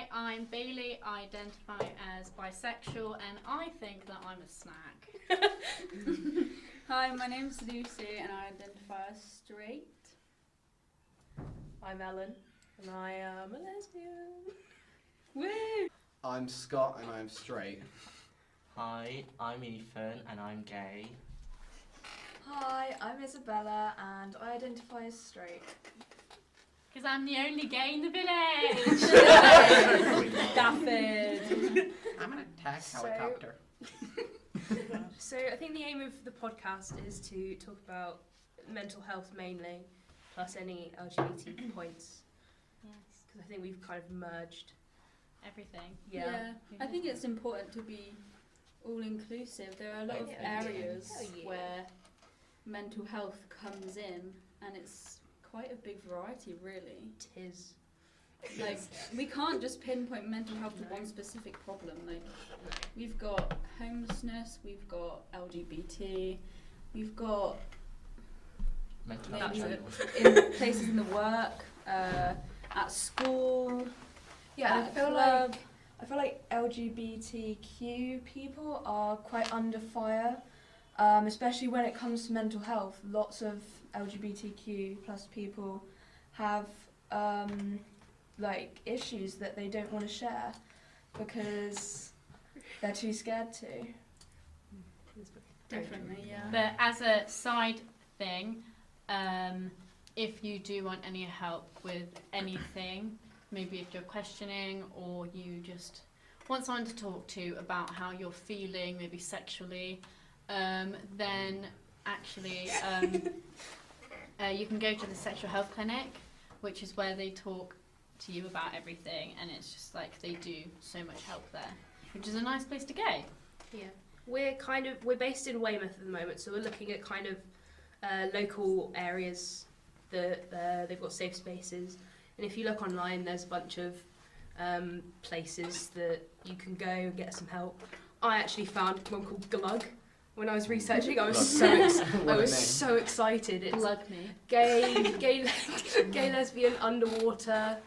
Hi, I'm Bailey. I identify as bisexual and I think that I'm a snack. Hi, my name's Lucy and I identify as straight. I'm Ellen and I am a lesbian. Woo! I'm Scott and I'm straight. Hi, I'm Ethan and I'm gay. Hi, I'm Isabella and I identify as straight. Because I'm the only gay in the village. Daffod. I'm an attack helicopter. So I think the aim of the podcast is to talk about mental health mainly, plus any LGBT points. Yes, Because I think we've kind of merged. everything. I think it's important to be all inclusive. There are a lot of areas where mental health comes in and it's quite a big variety really. Tis. Like we can't just pinpoint mental health to one specific problem. Like we've got homelessness, we've got LGBT, we've got Mental maybe health. in places in the work, at school, Yeah, at a club. I feel like LGBTQ people are quite under fire, especially when it comes to mental health. Lots of LGBTQ plus people have like issues that they don't want to share because they're too scared to. Definitely, yeah. But as a side thing, if you do want any help with anything, maybe if you're questioning or you just want someone to talk to about how you're feeling, maybe sexually, then actually you can go to the sexual health clinic, which is where they talk to you about everything, and it's just like they do so much help there, which is a nice place to go. Yeah. We're based in Weymouth at the moment, so we're looking at kind of local areas that they've got safe spaces. And if you look online, there's a bunch of places that you can go and get some help. I actually found one called Glug. When I was researching, I was so excited. It's Plug me. gay lesbian underwater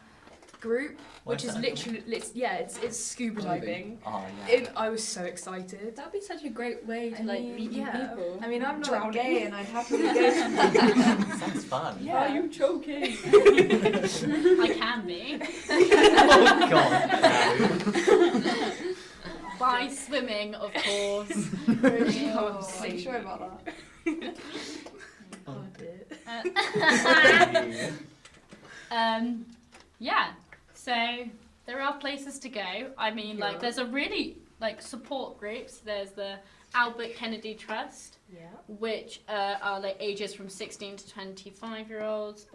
group, which is literally it's scuba diving. Oh yeah. And I was so excited. That'd be such a great way to I like mean, meet new yeah. people. I mean, I'm not Drowning. gay and I'd happily go. Sounds fun. Yeah. Are you choking? I can be. Oh god. By swimming, of course. Oh, are you sure about that? Oh dear. Yeah, so there are places to go. I mean, like, there's a really, like, support groups. There's the Albert Kennedy Trust, Yeah. which are, like, ages from 16 to 25-year-olds.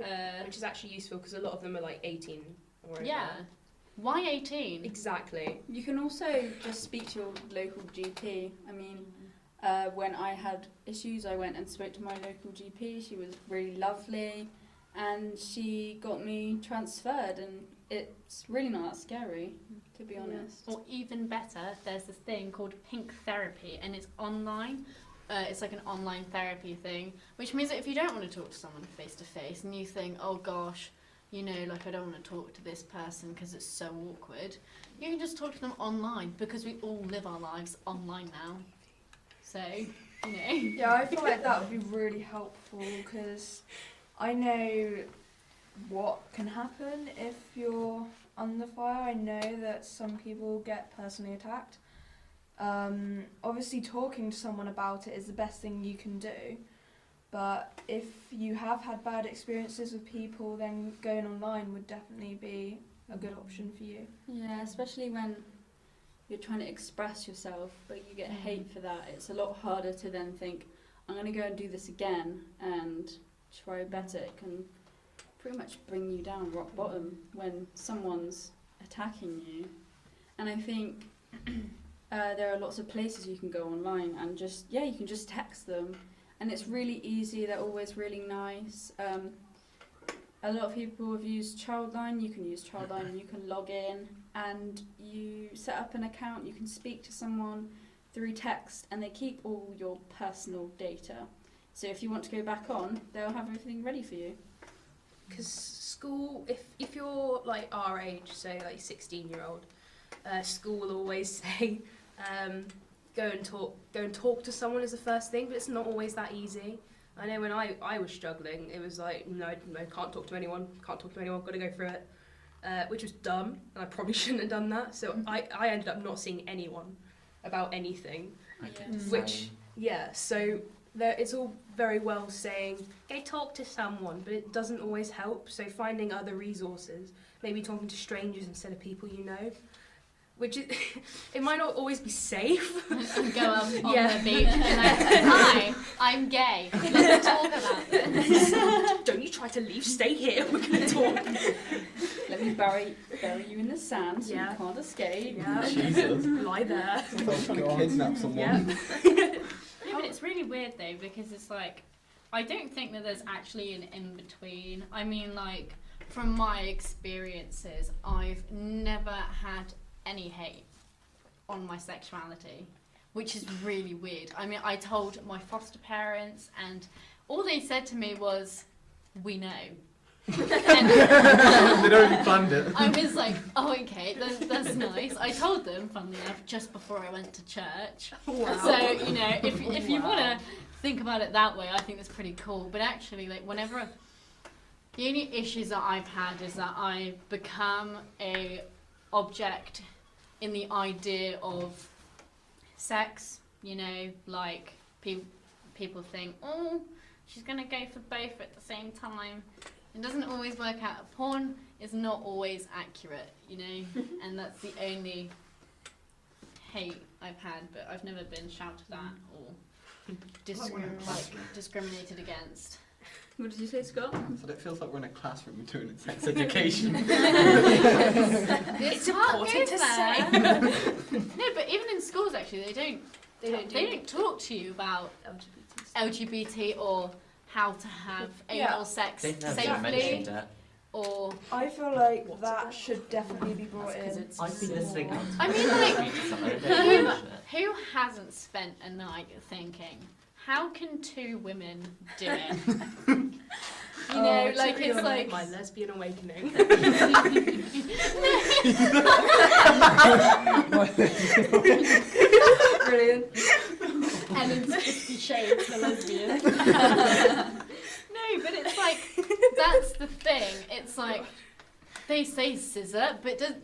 Which is actually useful because a lot of them are like 18 or over. Yeah. Why 18? Exactly. You can also just speak to your local GP. I mean, when I had issues, I went and spoke to my local GP. She was really lovely, and she got me transferred. And it's really not that scary, to be honest. Or even better, there's this thing called Pink Therapy, and it's online. It's like an online therapy thing, which means that if you don't want to talk to someone face to face and you think, oh gosh, you know, like I don't want to talk to this person because it's so awkward, you can just talk to them online because we all live our lives online now. So, you know. Yeah, I feel like that would be really helpful because I know what can happen if you're under fire. I know that some people get personally attacked. Obviously, talking to someone about it is the best thing you can do. But if you have had bad experiences with people, then going online would definitely be a good option for you. Yeah, especially when you're trying to express yourself, but you get hate for that. It's a lot harder to then think, I'm going to go and do this again and try better. It can pretty much bring you down rock bottom when someone's attacking you. And I think there are lots of places you can go online and just, you can just text them. And it's really easy, they're always really nice. A lot of people have used Childline. You can use Childline and you can log in and you set up an account. You can speak to someone through text and they keep all your personal data. So if you want to go back on, they'll have everything ready for you. because school, if you're like our age, so like 16-year-old, school will always say, go and talk to someone is the first thing, but it's not always that easy. I know when I was struggling, it was like, no, can't talk to anyone, got to go through it, which was dumb, and I probably shouldn't have done that. So I ended up not seeing anyone about anything, which, so it's all very well saying, go talk to someone, but it doesn't always help. So finding other resources, maybe talking to strangers instead of people you know, which is, it might not always be safe. And go up on the beach and like, hi, I'm gay. Let's talk about this. Don't you try to leave, stay here, we're going to talk. Let me bury you in the sand so Yeah. you can't escape. Yeah, Jesus. lie there. I thought I was trying to kidnap someone. Yeah. No, but it's really weird though, because it's like, I don't think that there's actually an in-between. I mean, like, from my experiences, I've never had any hate on my sexuality, which is really weird. I mean, I told my foster parents, and all they said to me was, we know. They'd already planned it. I was like, oh, okay, that's nice. I told them, funnily enough, just before I went to church. Wow. So, you know, if you want to think about it that way, I think that's pretty cool. But actually, like, the only issues that I've had is that I become a object in the idea of sex, you know, like, people think, oh, she's going to go for both at the same time. It doesn't always work out. Porn is not always accurate, you know, and that's the only hate I've had, but I've never been shouted at or discriminated against. What did you say, Scott? So it feels like we're in a classroom doing sex education. It's important to say. No, but even in schools, actually, they don't talk to you about LGBT or how to have anal sex They've never safely, mentioned it. or I feel like that should definitely be brought Because in. it's I've been listening. I mean, like, who? who hasn't spent a night thinking, how can two women do it? You know, To like, be it's honest, like my lesbian awakening. Brilliant. Ellen's 50 Shades of Lesbian. No, but it's like, that's the thing. It's like, they say scissor, but does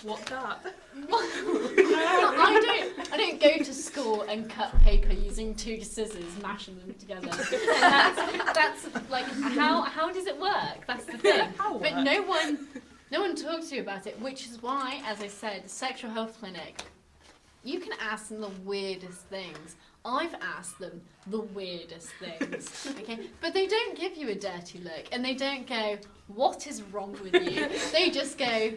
What that? I don't go to school and cut paper using two scissors, mashing them together. And that's like, how does it work? That's the thing. But no one talks to you about it, which is why, as I said, sexual health clinic, you can ask them the weirdest things. I've asked them the weirdest things, okay? But they don't give you a dirty look, and they don't go, what is wrong with you? They just go,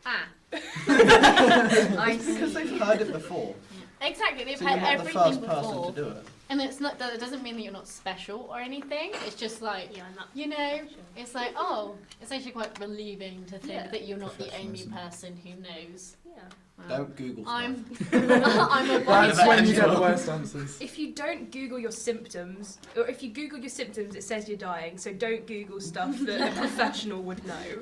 ah. I see. Because they've heard it before. Exactly, they've So had you're not the everything first before. person to do it. And it's not that it doesn't mean that you're not special or anything. It's just like, Yeah, not you know, it's like, oh, it's actually quite relieving to think Yeah. that you're not the only Professionalism. person who knows. yeah. Well, Don't Google stuff. I'm I'm a That's boy. when you get the worst answers. If you don't Google your symptoms, or if you Google your symptoms, it says you're dying. So don't Google stuff that a professional would know.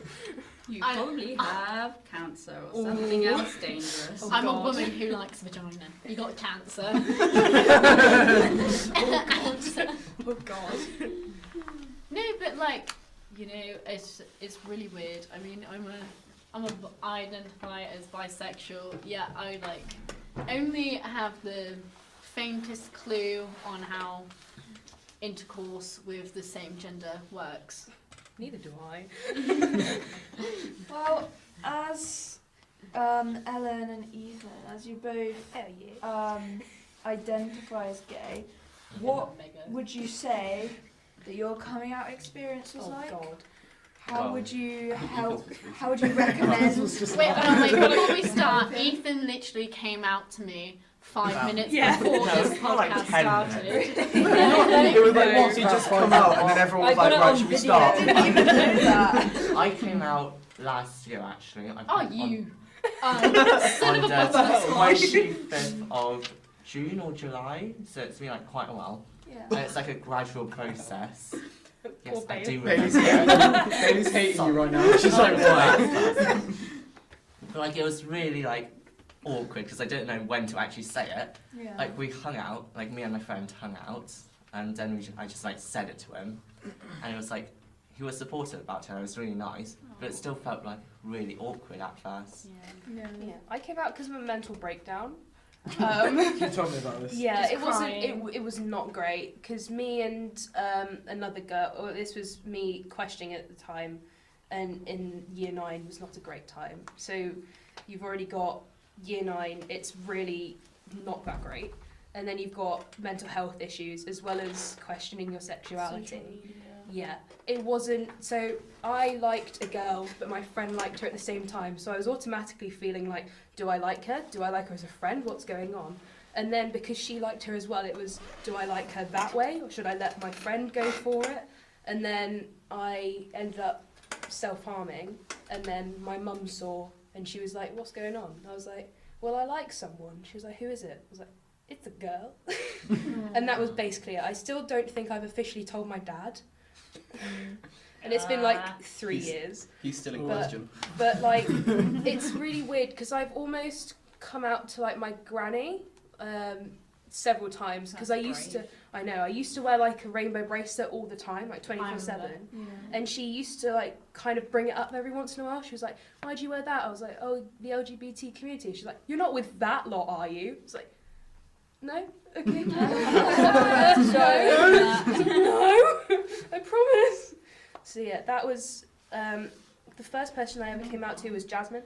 You I- probably have cancer or Ooh. something else dangerous. Oh, I'm a God. woman who likes vagina. You got cancer. Oh God. No, but like, you know, it's really weird. I mean, I identify as bisexual. Yeah, I like only have the faintest clue on how intercourse with the same gender works. Neither do I. Well, as Ellen and Ethan, as you both Hell yeah. identify as gay, I'm what mega. would you say that your coming out experience was Oh like? God. How Well, would you I think help? Ethan's was pretty How would you recommend? Wait, hold on, wait, before we start, Ethan literally came out to me 5 Wow. minutes Yeah. before No, this it's more like podcast 10 started. It was like once he just come out and then everyone was like, right, should we start? Didn't even know that. I came out last year actually. Oh, you. Son of a On butterfly. the 25th of June or July, so it's been like quite a while. Yeah. And it's like a gradual process. Yes, Poor I Bailey. do Bailey's remember. Bailey's hating you right now. She's like, why? But like it was really like awkward because I didn't know when to actually say it. Yeah. Like we hung out, like me and my friend hung out, and then I just like said it to him, and it was like he was supportive about it. It was really nice, but it still felt like really awkward at first. Yeah. Yeah, I came out because of a mental breakdown. You told me about this. Yeah, Just it wasn't. crying. It was not great because me and another girl. Or this was me questioning at the time, and in year 9 was not a great time. So you've already got year 9. It's really not that great, and then you've got mental health issues as well as questioning your sexuality. Yeah, it wasn't. So I liked a girl, but my friend liked her at the same time. So I was automatically feeling like, do I like her? Do I like her as a friend? What's going on? And then because she liked her as well, it was, do I like her that way, or should I let my friend go for it? And then I ended up self-harming, and then my mum saw, and she was like, what's going on? And I was like, well, I like someone. She was like, who is it? I was like, it's a girl. And that was basically it. I still don't think I've officially told my dad. And it's been like 3 years. He's still in But- question. But like, it's really weird because I've almost come out to like my granny several times because I used to. I know I used to wear like a rainbow bracelet all the time, like 24/7. Yeah. And she used to like kind of bring it up every once in a while. She was like, "Why'd you wear that?" I was like, "Oh, the LGBT community." She's like, "You're not with that lot, are you?" It's like, "No, okay." No, I promise. So yeah, that was the first person I ever came out to was Jasmine.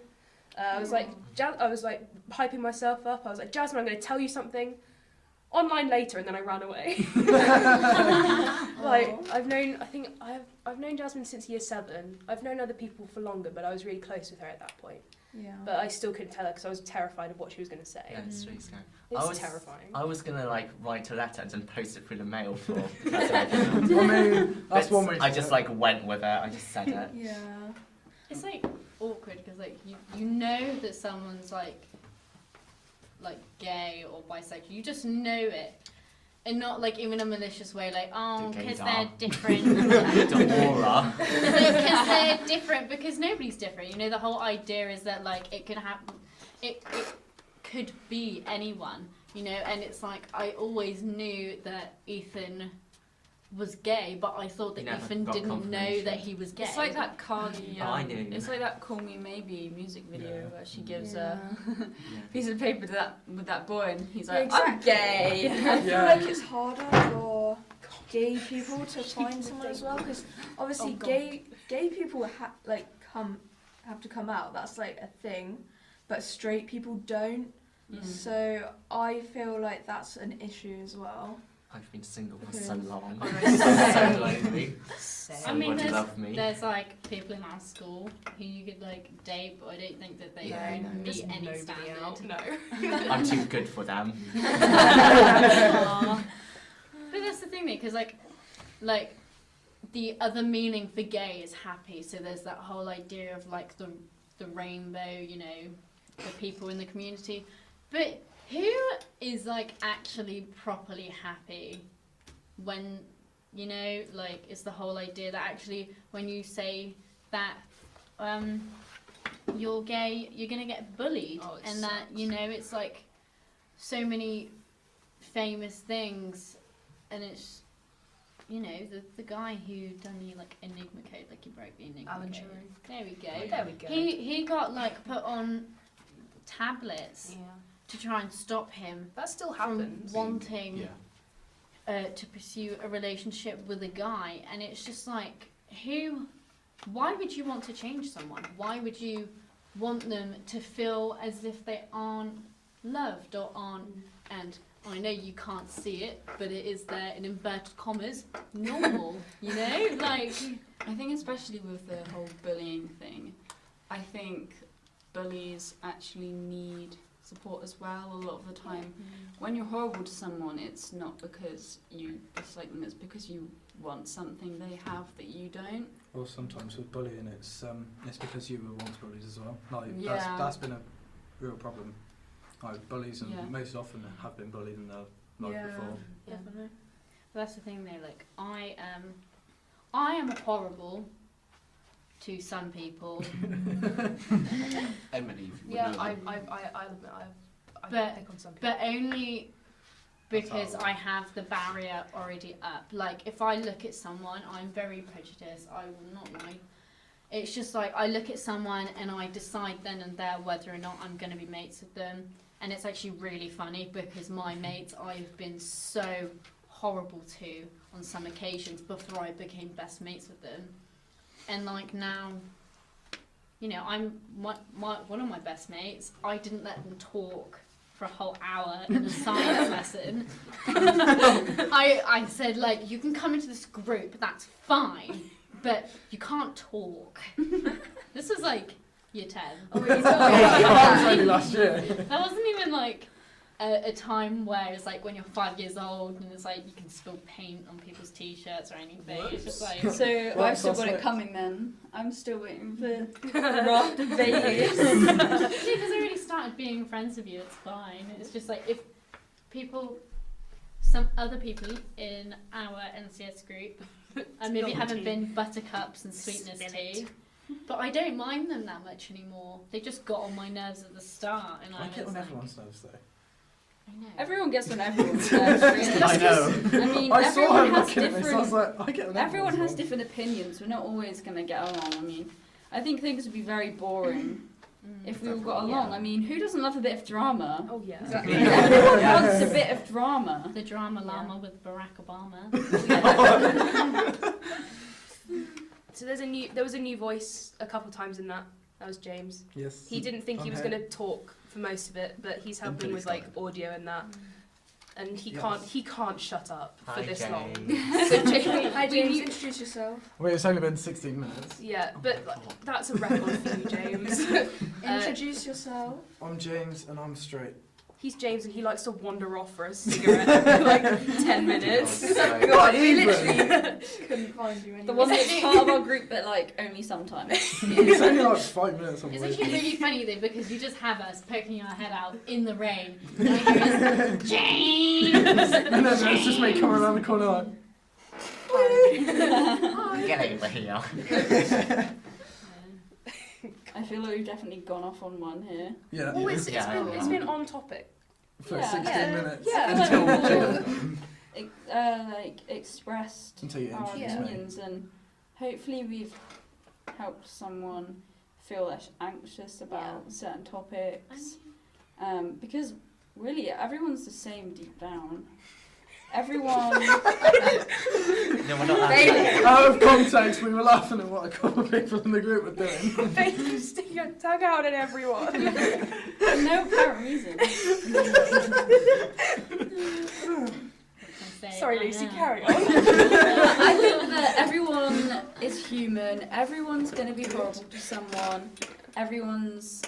I was like, I was like hyping myself up. I was like, Jasmine, I'm going to tell you something online later, and then I ran away. Like I've known Jasmine since year 7. I've known other people for longer, but I was really close with her at that point. Yeah. But I still couldn't tell her because I was terrified of what she was going to say. Yeah, it's really scary. It's terrifying. I was gonna like write a letter and then post it through the mail for. I mean, that's one way to I just do it. like went with it. I just said it. Yeah. It's like awkward because like you know that someone's like gay or bisexual. You just know it, and not like even a malicious way, like oh The because gaydar. they're different. Deborah. Because they're different. Because nobody's different. You know the whole idea is that like it can happen. It could be anyone. You know, and it's like I always knew that Ethan was gay, but I thought that You never Ethan got didn't know confirmation. that he was gay. It's like that Cardi. Oh, I knew. It's like that "Call Me Maybe" music video Yeah. where she gives Yeah. a piece of paper to that with that boy, and he's like, Yeah, "I'm gay." I feel Yeah. like it's harder for gay people to find someone as well, because obviously Oh, God. gay people have to come out. That's like a thing, but straight people don't. So I feel like that's an issue as well. I've been single for Okay. so long. Honestly. So lonely. I mean, Somebody love me. there's like people in our school who you could like date, but I don't think that they Yeah, would no. meet Just any nobody standard. out. No. I'm too good for them. Aw. But that's the thing, though, because like the other meaning for gay is happy. So there's that whole idea of like the rainbow, you know, the people in the community. But who is like actually properly happy when, you know, like it's the whole idea that actually when you say that you're gay, you're gonna get bullied, Oh, it and that, you know, it's like so many famous things, and it's, you know, the guy who done the like Enigma code, like he broke the Enigma Alan code. Turing. There we go. There we go. He got like put on tablets Yeah. to try and stop him That still from happens. wanting to pursue a relationship with a guy, and it's just like, why would you want to change someone? Why would you want them to feel as if they aren't loved or aren't, and I know you can't see it, but it is there in inverted commas, normal, you know? Like, I think especially with the whole bullying thing, I think bullies actually need support as well a lot of the time. When you're horrible to someone, it's not because you dislike them, it's because you want something they have that you don't. Or sometimes with bullying, it's because you were once bullied as well. Like Yeah. that's been a real problem. Like bullies, and Yeah. most often have been bullied in their life before. definitely. But that's the thing though, like, I am horrible to some people, Emily. Yeah, I'll admit I But- pick on some people. but only because I have the barrier already up. Like, if I look at someone, I'm very prejudiced, I will not lie. It's just like, I look at someone and I decide then and there whether or not I'm going to be mates with them. And it's actually really funny because my mates I've been so horrible to on some occasions before I became best mates with them. And like now, you know, I'm one of my best mates. I didn't let them talk for a whole hour in a science lesson. I said, like, you can come into this group, that's fine, but you can't talk. This was like year 10. Oh, that was only last year. That wasn't even like a time where it's like when you're 5 years old and it's like you can spill paint on people's t-shirts or anything. It's just like, So Well, I've still that's got it it. coming then. I'm still waiting for the raft of babies. yeah, because I already started being friends with you, it's fine. It's just like if people, some other people in our NCS group, maybe haven't been buttercups and sweetness tea, but I don't mind them that much anymore. They just got on my nerves at the start, and I I get was on like, everyone's nerves though. I know. Everyone gets on everyone's nerves, really. I know. I mean, I saw her everyone has looking at me, so I was different. like, I get on Everyone everyone's has nerves. different opinions. We're not always going to get along. I mean, I think things would be very boring if we all got along. I mean, who doesn't love a bit of drama? Oh yeah. Everyone wants a bit of drama. The drama llama with Barack Obama. So there was a new voice a couple times in that. That was James. Yes. He didn't think he was Okay. going to talk for most of it, but he's helping Until he with like started. audio and that. And he Yes. can't shut up for Hi, this James. long. So James, Hi we James, knew- introduce yourself. Wait, it's only been 16 minutes. yeah, but like, that's a record for you, James. Introduce yourself. I'm James and I'm straight. He's James and he likes to wander off for a cigarette for like 10 minutes. Not even. Couldn't find you anywhere. The one that's part of our group, but like only sometimes. It's only like 5 minutes on the It's way. actually really funny though because you just have us poking our head out in the rain. And I hear us, James! And then it's just me coming around the corner like, Get over here. I feel like we've definitely gone off on one here. yeah, Oh, it's Yeah. been on topic. for Yeah. 16 Yeah. minutes Yeah. until Like expressed until you our introduce me. opinions, and hopefully we've helped someone feel less anxious about certain topics. Because really, everyone's the same deep down. Everyone. No, we're not that. Out of context, we were laughing at what a couple of people in the group were doing. You stick your tongue out at everyone. For no apparent reason. Sorry, Lucy, carry on. I think that everyone is human. Everyone's going to be horrible to someone. Everyone's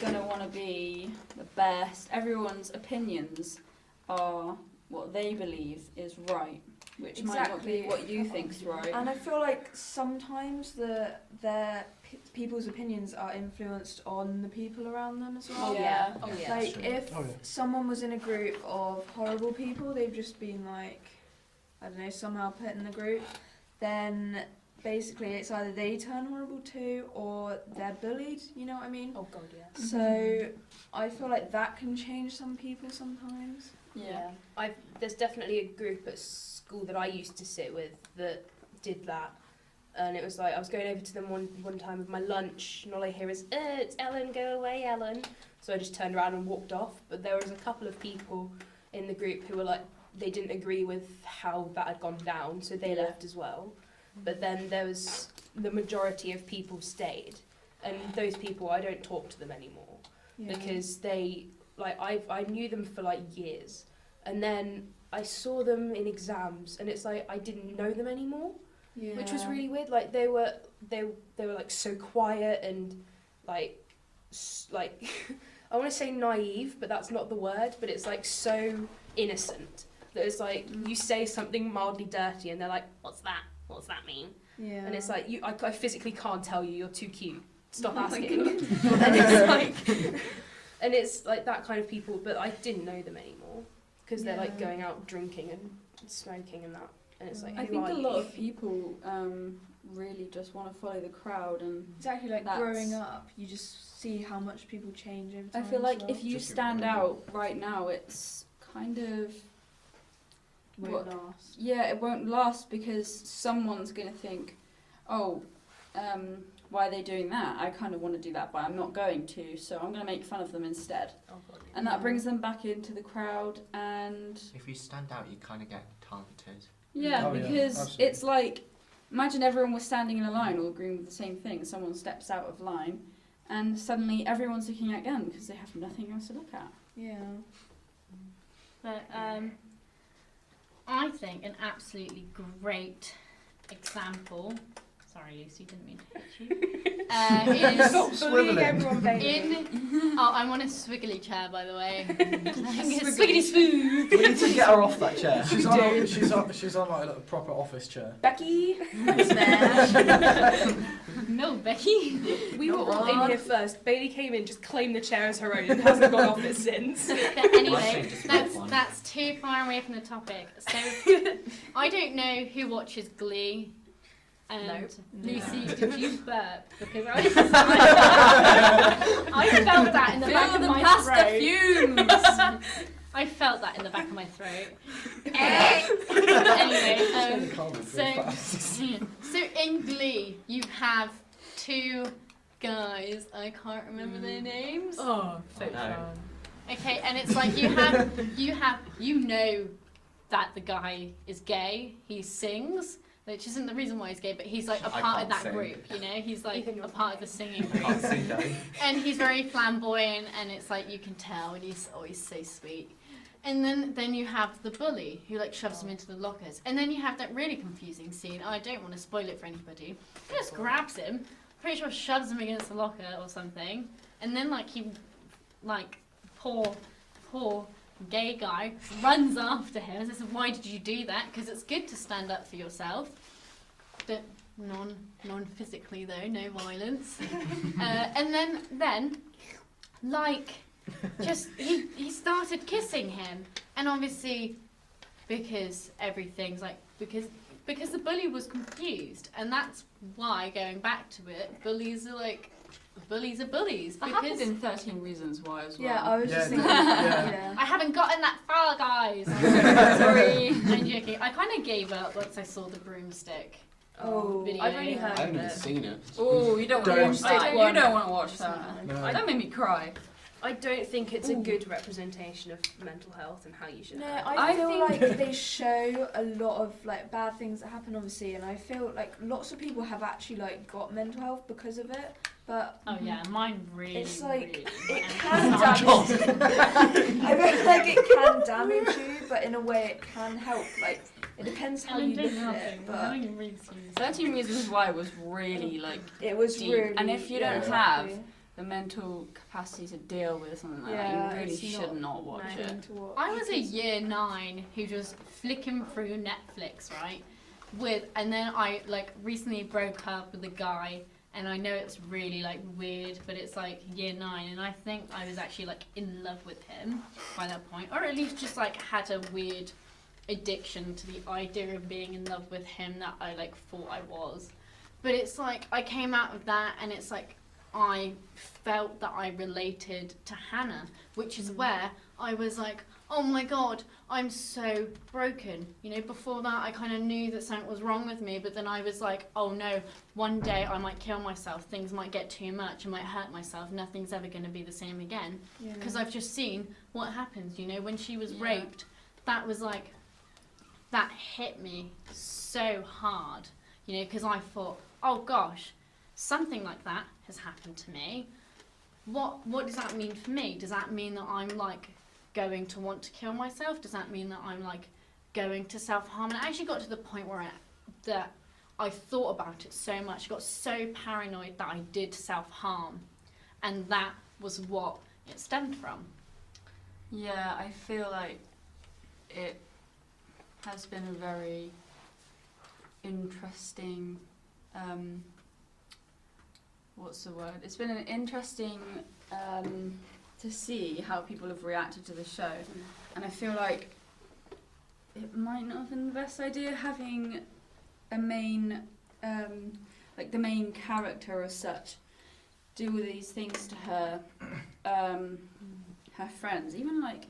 going to want to be the best. Everyone's opinions are what they believe is right, which might not be Exactly. what you think's right. And I feel like sometimes people's opinions are influenced on the people around them as well. Oh, yeah. Oh yeah. Like true. if Oh, yeah. someone was in a group of horrible people, they've just been like, I don't know, somehow put in the group, then basically it's either they turn horrible too or they're bullied, you know what I mean? Oh god, yeah. So I feel like that can change some people sometimes. Yeah. There's definitely a group at school that I used to sit with that did that. And it was like, I was going over to them one time with my lunch, and all I hear is, it's Ellen, go away, Ellen. So I just turned around and walked off. But there was a couple of people in the group who were like, they didn't agree with how that had gone down, so they Yeah. left as well. But then there was the majority of people stayed. And those people, I don't talk to them anymore. Yeah. Because they, like, I knew them for like years, and then I saw them in exams, and it's like I didn't know them anymore, which was really weird. Like they were like so quiet and like I want to say naive, but that's not the word. But it's like so innocent that it's like you say something mildly dirty, and they're like, "What's that? What's that mean?" Yeah. And it's like I physically can't tell you. You're too cute. Stop Oh my asking. God. And it's like, and it's like that kind of people. But I didn't know them anymore because they're like Yeah. going out drinking and smoking and that. and it's like, I who think are a you? lot of people really just want to follow the crowd, and Exactly, like That's- growing up, you just see how much people change over I time. feel like as well. if you Just stand remember. out right now, it's kind of won't what- last. yeah, it won't last because someone's gonna think, oh, why are they doing that? I kind of want to do that, but I'm not going to, so I'm gonna make fun of them instead, Oh, God. and that brings them back into the crowd, and If you stand out, you kind of get targeted. yeah, Oh, yeah, because absolutely. it's like, imagine everyone was standing in a line all agreeing with the same thing. Someone steps out of line, and suddenly everyone's looking at them because they have nothing else to look at. Yeah. But I think an absolutely great example. Sorry, Lucy, didn't mean to hit you. Stop Is swiveling. everyone, baby. oh, I'm on a swiggly chair, by the way. Swiggly. Swiggly smooth. We need to get her off that chair. She's You on. do. She's on like a proper office chair. Becky. No, Becky. We were all Rod. in here first. Bailey came in, just claimed the chair as her own, and hasn't gone off it since. But Well, anyway, just pick one. that's too far away from the topic. So I don't know who watches Glee. And Nope. Lucy, did you burp? Because I felt that in the back of my throat. fumes. I felt that in the back of my throat. Anyway, so in Glee, you have two guys. I can't remember their names. Oh, so No. fun. Okay, and it's like you know that the guy is gay. He sings, which isn't the reason why he's gay, but he's like a I part of can't that sing. group. You know, he's like Even a part of the singing I can't group. sing though. And he's very flamboyant, and it's like you can tell, and he's always so sweet. And then you have the bully who like shoves him into the lockers, and then you have that really confusing scene. I don't want to spoil it for anybody. He just grabs him, pretty sure shoves him against the locker or something, and then like he, like poor gay guy runs after him and says, "Why did you do that? Because it's good to stand up for yourself." But non physically though, no violence. And then like just he started kissing him, and obviously because everything's like because the bully was confused, and that's why, going back to it, bullies are bullies That because happened in 13 Reasons Why as well. Yeah, I was Yeah, just no, thinking. yeah. I haven't gotten that far, guys. Sorry. I'm joking. I kind of gave up once I saw the broomstick Oh, video. I've only heard I haven't of even it. seen it. Oh, you don't want to Don't. watch that. One. You don't want to watch that. No. That made me cry. I don't think it's a good representation of mental health and how you should No, act. I feel think- like they show a lot of like bad things that happen, obviously, and I feel like lots of people have actually like got mental health because of it. But Oh yeah, mine really. It's like- really it went can down. damage. I feel like it can damage you, but in a way it can help. Like it depends how I'm you look doing at it. nothing. We're But having a really serious 13 Reasons Why was really like it was deep. really. And if you yeah, don't have exactly. the mental capacity to deal with something like Yeah, that, you really it's should not not watch no. it. to watch. I was a year 9 who was flicking through Netflix, right? And then I like recently broke up with a guy, and I know it's really like weird, but it's like year 9, and I think I was actually like in love with him by that point, or at least just like had a weird addiction to the idea of being in love with him that I like thought I was. But it's like I came out of that, and it's like I felt that I related to Hannah, which is where I was like, oh my god, I'm so broken. You know, before that I kind of knew that something was wrong with me, but then I was like, oh no, one day I might kill myself, things might get too much, I might hurt myself, nothing's ever going to be the same again. Yeah. Because I've just seen what happens, you know, when she was Yeah. raped, that was like, that hit me so hard, you know, because I thought, oh gosh, something like that has happened to me. What does that mean for me? Does that mean that I'm like going to want to kill myself? Does that mean that I'm like going to self-harm? And I actually got to the point where I thought about it so much, got so paranoid that I did self-harm, and that was what it stemmed from. Yeah, I feel like it has been a very interesting, what's the word? It's been an interesting to see how people have reacted to the show, and I feel like it might not have been the best idea having a main, like the main character as such, do all these things to her, her friends. Even like,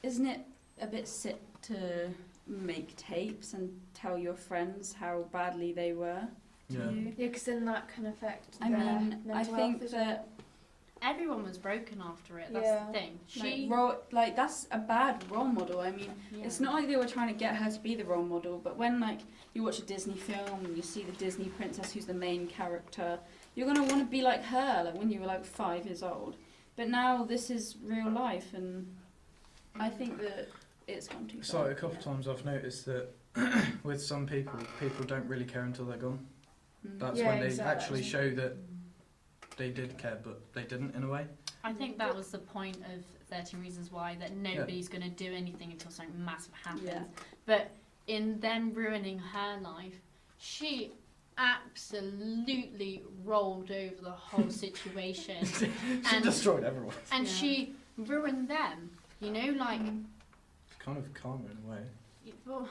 isn't it a bit sick to make tapes and tell your friends how badly they were to Yeah. you? Yeah, because then that can affect I their mean, I mental think health as that Everyone was broken after it. That's Yeah. the thing. like that's a bad role model. I mean, Yeah. it's not like they were trying to get her to be the role model, but when like you watch a Disney film and you see the Disney princess who's the main character, you're gonna want to be like her, like when you were like 5 years old. But now this is real life, and I think that it's gone too far. So a couple of times I've noticed that with some people don't really care until they're gone. Mm. That's Yeah, when they exactly. actually show that they did care, but they didn't in a way. I think that was the point of 13 Reasons Why, that nobody's going to do anything until something massive happens. Yeah. But in them ruining her life, she absolutely rolled over the whole situation. She And- destroyed everyone. And Yeah. she ruined them. You know, like, It's kind of karma in a way. well,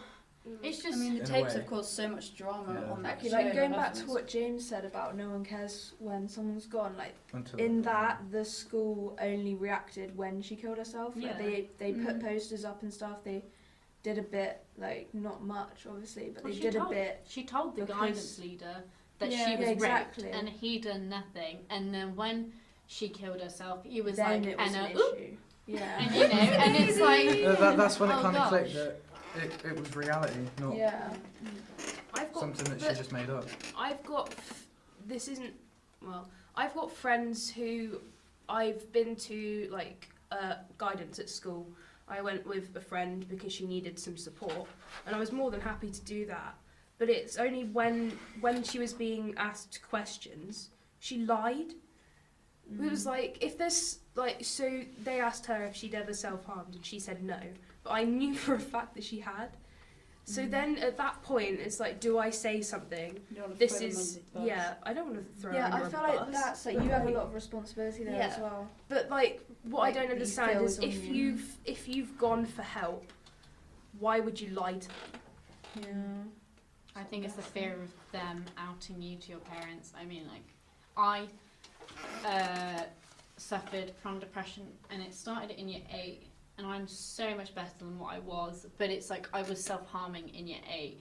it's I just... mean, the In a tapes way. have caused so much drama Yeah. on that Exactly, show. like going and back to others. what James said about no one cares when someone's gone, like Until in they're that the school only reacted when she killed herself. Yeah. Like they put Mhm. posters up and stuff, they did a bit, like not much obviously, but Well, they she did a told- bit. She told the because- guidance leader that Yeah, she was yeah, exactly. raped, and he done nothing. And then when she killed herself, he was Then like, it was Anna, an oop, issue. Yeah. and you know, and it's like, That's when it Oh, kind of gosh. clicked that it was reality, not Yeah. I've got something that she but just made up. I've got this isn't well. I've got friends who I've been to like guidance at school. I went with a friend because she needed some support, and I was more than happy to do that. But it's only when she was being asked questions, she lied. It was like, if there's like, so they asked her if she'd ever self-harmed, and she said no. But I knew for a fact that she had. So then at that point, it's like, do I say something? You don't wanna This throw them is, under the bus. yeah, I don't want to throw her Yeah, under I a feel bus. like that's like but you have a like- lot of responsibility there as Yeah. well. But like, what Like, I don't you understand feel is it's on you. if you've gone for help, why would you lie to them? Yeah. I think it's the fear of them outing you to your parents. I mean, like, I suffered from depression, and it started in year 8, and I'm so much better than what I was. But it's like I was self-harming in year 8,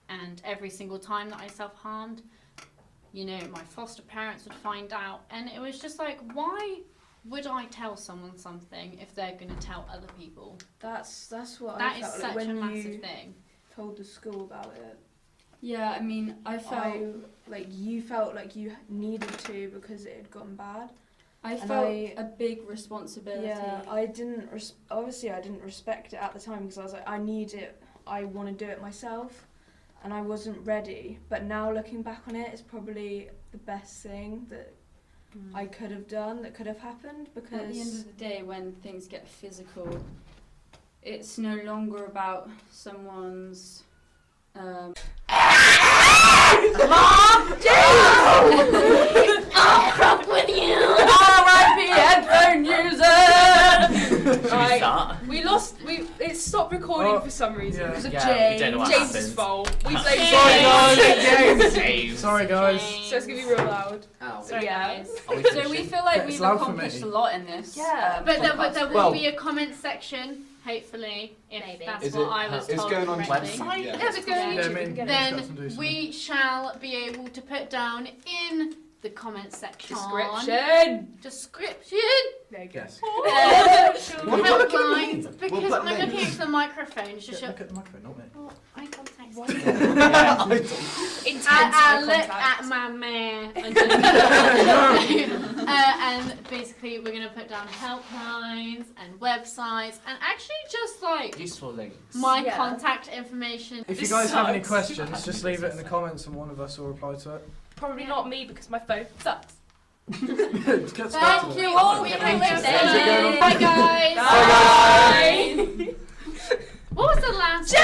and every single time that I self-harmed, you know, my foster parents would find out, and it was just like, why would I tell someone something if they're going to tell other people? That's what That I is felt such like a when massive you thing. told the school about it. Yeah, I mean, I felt Like you felt like you needed to because it had gotten bad. I and felt I- a big responsibility. Yeah, I didn't. Obviously, I didn't respect it at the time because I was like, I need it. I want to do it myself, and I wasn't ready. But now looking back on it, it's probably the best thing that I could have done. That could have happened because At the end of the day, when things get physical, it's no longer about someone's. R.I.P. headphone user. Right, Start. we lost. It stopped recording Oh, for some reason yeah. because of Yeah, we don't know what James's happened. fault. We played Sorry, guys. James. Sorry, guys. so it's gonna be real loud. Sorry, Yeah. guys. Are we So we finishing? feel like Yeah, it's we've loud for accomplished me. a lot in this. Yeah. But there podcast. will Well- be a comment section, hopefully, if Maybe. that's Is what it- I was it's told going on correctly. website? Yeah. Yeah, it's going on Yeah, YouTube. I we mean, can get yeah. it. Discuss and do Then something. we shall be able to put down in the comment section Description. There you go. Yes. What are you looking at me? helplines, because We'll put I'm looking names. at the microphone. Just Look at the microphone, not me. oh, eye contact. Intense I eye look contact. at my man. And basically, we're going to put down helplines and websites and actually just like Useful links. my Yeah. contact information. If you This guys have any sucks. questions, just leave it in the comments and one of us will reply to it. Probably not me because my phone sucks. Get started. Thank you all for Thank you. listening. Bye, guys. Bye. What was the last?